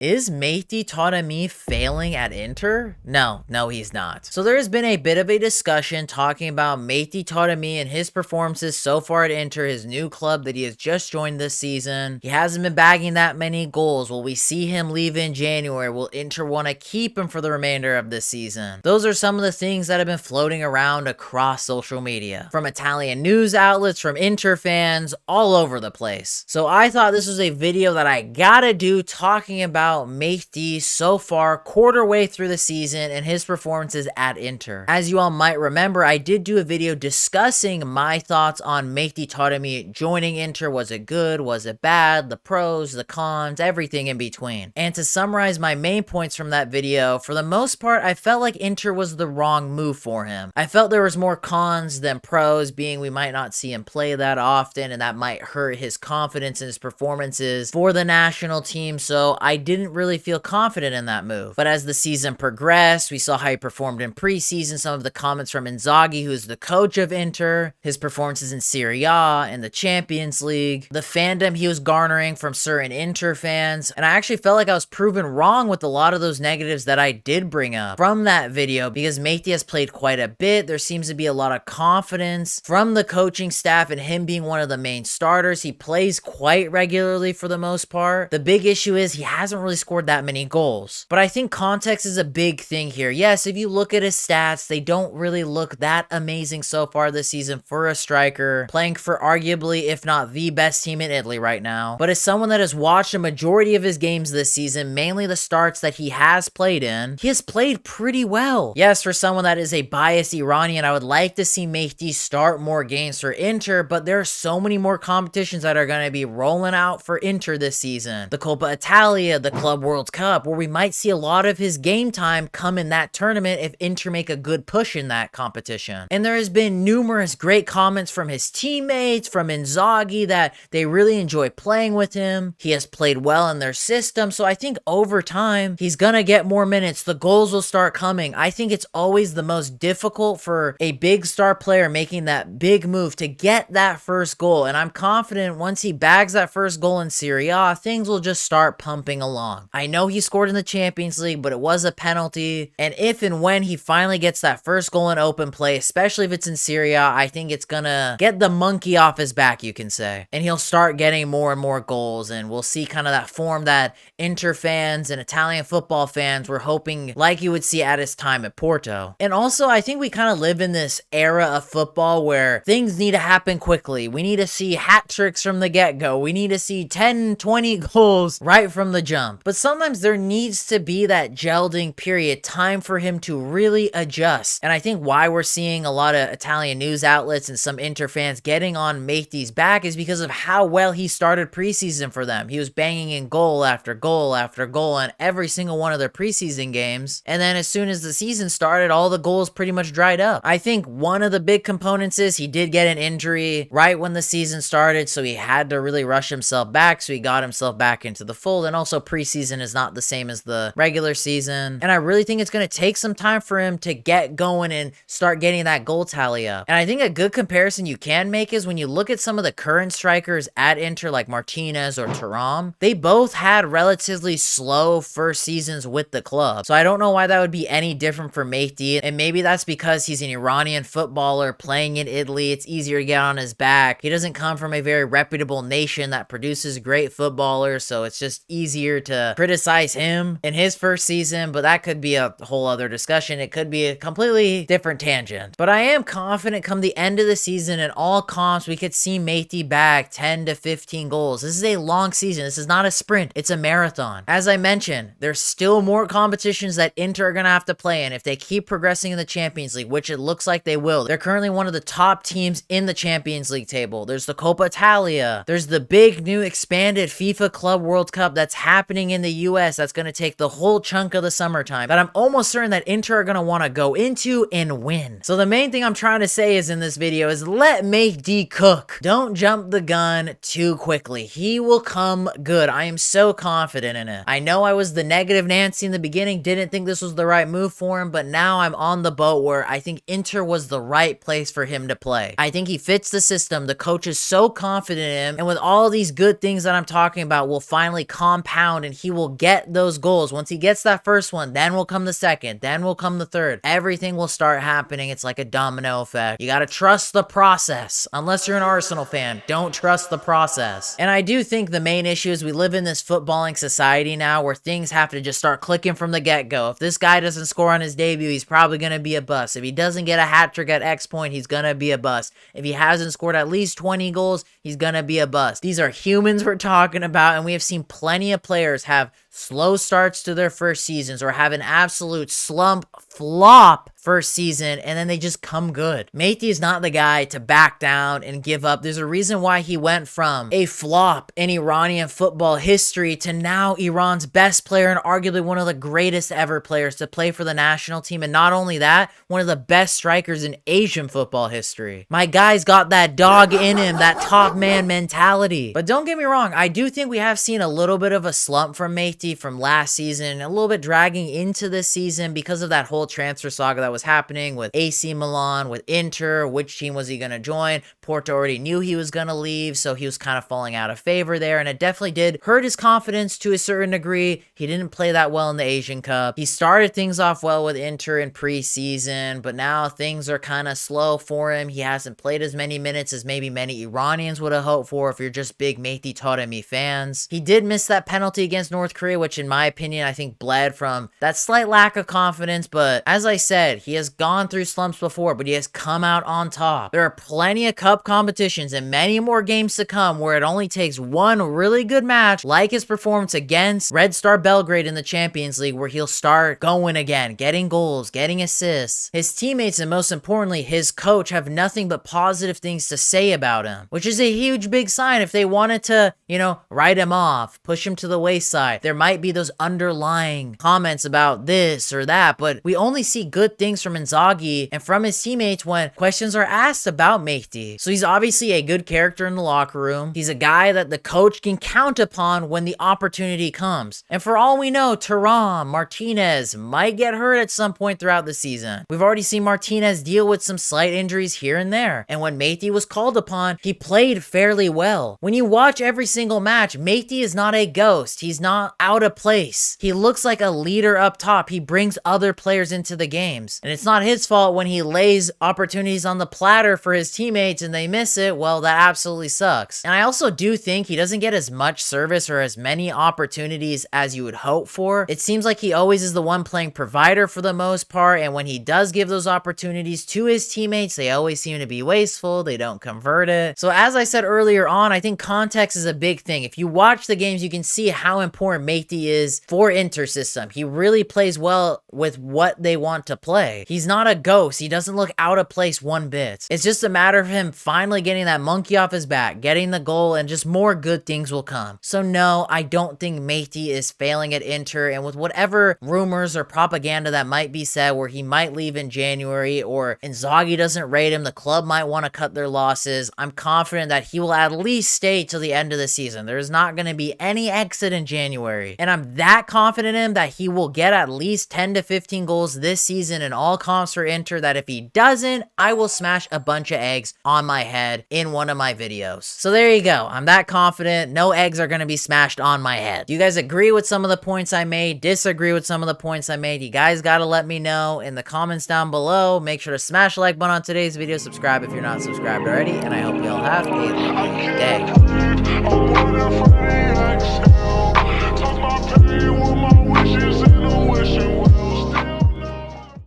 Is Mehdi Taremi failing at Inter? No, he's not. So there has been a bit of a discussion talking about Mehdi Taremi and his performances so far at Inter, his new club that he has just joined this season. He hasn't been bagging that many goals. Will we see him leave in January? Will Inter want to keep him for the remainder of this season? Those are some of the things that have been floating around across social media, from Italian news outlets, from Inter fans, all over the place. So I thought this was a video that I gotta do talking about Mehdi so far, quarter way through the season, and his performances at Inter. As you all might remember, I did do a video discussing my thoughts on Mehdi Taremi joining Inter. Was it good? Was it bad? The pros, the cons, everything in between. And to summarize my main points from that video, for the most part, I felt like Inter was the wrong move for him. I felt there was more cons than pros, being we might not see him play that often, and that might hurt his confidence in his performances for the national team, so I didn't really feel confident in that move. But as the season progressed, we saw how he performed in preseason, some of the comments from Inzaghi, who is the coach of Inter, his performances in Serie A and the Champions League, the fandom he was garnering from certain Inter fans, and I actually felt like I was proven wrong with a lot of those negatives that I did bring up from that video, because Mehdi has played quite a bit. There seems to be a lot of confidence from the coaching staff and him being one of the main starters. He plays quite regularly for the most part. The big issue is he hasn't really scored that many goals. But I think context is a big thing here. Yes, if you look at his stats, they don't really look that amazing so far this season for a striker, playing for arguably, if not the best team in Italy right now. But as someone that has watched a majority of his games this season, mainly the starts that he has played in, he has played pretty well. Yes, for someone that is a biased Iranian, I would like to see Mehdi start more games for Inter, but there are so many more competitions that are going to be rolling out for Inter this season. The Coppa Italia, the Club World Cup, where we might see a lot of his game time come in that tournament if Inter make a good push in that competition. And there has been numerous great comments from his teammates, from Inzaghi, that they really enjoy playing with him. He has played well in their system, so I think over time, he's gonna get more minutes. The goals will start coming. I think it's always the most difficult for a big star player making that big move to get that first goal, and I'm confident once he bags that first goal in Serie A, things will just start pumping along. I know he scored in the Champions League, but it was a penalty, and if and when he finally gets that first goal in open play, especially if it's in Serie A, I think it's gonna get the monkey off his back, you can say, and he'll start getting more and more goals, and we'll see kind of that form that Inter fans and Italian football fans were hoping like you would see at his time at Porto. And also, I think we kind of live in this era of football where things need to happen quickly. We need to see hat tricks from the get-go. We need to see 10, 20 goals right from the jump. But sometimes there needs to be that gelding period, time for him to really adjust. And I think why we're seeing a lot of Italian news outlets and some Inter fans getting on Mehdi's back is because of how well he started preseason for them. He was banging in goal after goal after goal on every single one of their preseason games. And then as soon as the season started, all the goals pretty much dried up. I think one of the big components is he did get an injury right when the season started, so he had to really rush himself back, so he got himself back into the fold. And also preseason is not the same as the regular season, and I really think it's going to take some time for him to get going and start getting that goal tally up. And I think a good comparison you can make is when you look at some of the current strikers at Inter like Martinez or Thuram, they both had relatively slow first seasons with the club, so I don't know why that would be any different for Mehdi. And maybe that's because he's an Iranian footballer playing in Italy. It's easier to get on his back. He doesn't come from a very reputable nation that produces great footballers, so it's just easier to criticize him in his first season. But that could be a whole other discussion. It could be a completely different tangent. But I am confident come the end of the season in all comps, we could see Mehdi bag 10 to 15 goals. This is a long season. This is not a sprint. It's a marathon. As I mentioned, there's still more competitions that Inter are going to have to play in if they keep progressing in the Champions League, which it looks like they will. They're currently one of the top teams in the Champions League table. There's the Coppa Italia. There's the big new expanded FIFA Club World Cup that's happening in the US that's going to take the whole chunk of the summertime that I'm almost certain that Inter are going to want to go into and win. So the main thing I'm trying to say is in this video is let Mehdi cook. Don't jump the gun too quickly. He will come good. I am so confident in it. I know I was the negative Nancy in the beginning, didn't think this was the right move for him, but now I'm on the boat where I think Inter was the right place for him to play. I think he fits the system. The coach is so confident in him, and with all these good things that I'm talking about will finally compound confident he will get those goals. Once he gets that first one, then will come the second, then will come the third. Everything will start happening. It's like a domino effect. You got to trust the process. Unless you're an Arsenal fan, don't trust the process. And I do think the main issue is we live in this footballing society now where things have to just start clicking from the get-go. If this guy doesn't score on his debut, he's probably going to be a bust. If he doesn't get a hat trick at X point, he's going to be a bust. If he hasn't scored at least 20 goals, he's going to be a bust. These are humans we're talking about, and we have seen plenty of players have slow starts to their first seasons or have an absolute slump flop first season, and then they just come good. Mehdi is not the guy to back down and give up. There's a reason why he went from a flop in Iranian football history to now Iran's best player and arguably one of the greatest ever players to play for the national team. And not only that, one of the best strikers in Asian football history. My guy's got that dog in him, that top man mentality. But don't get me wrong, I do think we have seen a little bit of a slump from Mehdi from last season, a little bit dragging into this season because of that whole transfer saga that was happening with AC Milan, with Inter. Which team was he going to join? Porto already knew he was going to leave, so he was kind of falling out of favor there, and it definitely did hurt his confidence to a certain degree. He didn't play that well in the Asian Cup. He started things off well with Inter in preseason, but now things are kind of slow for him. He hasn't played as many minutes as maybe many Iranians would have hoped for if you're just big Mehdi Taremi fans. He did miss that penalty against North Korea, which in my opinion, I think bled from that slight lack of confidence, but as I said, he has gone through slumps before, but he has come out on top. There are plenty of cup competitions and many more games to come where it only takes one really good match, like his performance against Red Star Belgrade in the Champions League, where he'll start going again, getting goals, getting assists. His teammates and most importantly, his coach have nothing but positive things to say about him, which is a huge big sign. If they wanted to, write him off, push him to the wayside, there might be those underlying comments about this or that, but we only see good things from Inzaghi and from his teammates when questions are asked about Mehdi. So he's obviously a good character in the locker room. He's a guy that the coach can count upon when the opportunity comes. And for all we know, Thuram, Martinez might get hurt at some point throughout the season. We've already seen Martinez deal with some slight injuries here and there. And when Mehdi was called upon, he played fairly well. When you watch every single match, Mehdi is not a ghost. He's not out of place. He looks like a leader up top. He brings other players into the games. And it's not his fault when he lays opportunities on the platter for his teammates and they miss it. Well, that absolutely sucks. And I also do think he doesn't get as much service or as many opportunities as you would hope for. It seems like he always is the one playing provider for the most part, and when he does give those opportunities to his teammates, they always seem to be wasteful. They don't convert it. So as I said earlier on, I think context is a big thing. If you watch the games, you can see how important Mehdi is for Inter system. He really plays well with what they want to play. He's not a ghost. He doesn't look out of place one bit. It's just a matter of him finally getting that monkey off his back, getting the goal, and just more good things will come. So no, I don't think Mehdi is failing at Inter, and with whatever rumors or propaganda that might be said where he might leave in January or Inzaghi doesn't rate him, the club might want to cut their losses, I'm confident that he will at least stay till the end of the season. There's not going to be any exit in January, and I'm that confident in him that he will get at least 10 to 15 goals this season in all comps for Inter, that if he doesn't, I will smash a bunch of eggs on my head in one of my videos. So there you go. I'm that confident. No eggs are going to be smashed on my head. Do you guys agree with some of the points I made? Disagree with some of the points I made? You guys got to let me know in the comments down below. Make sure to smash the like button on today's video. Subscribe if you're not subscribed already. And I hope you all have a lovely day.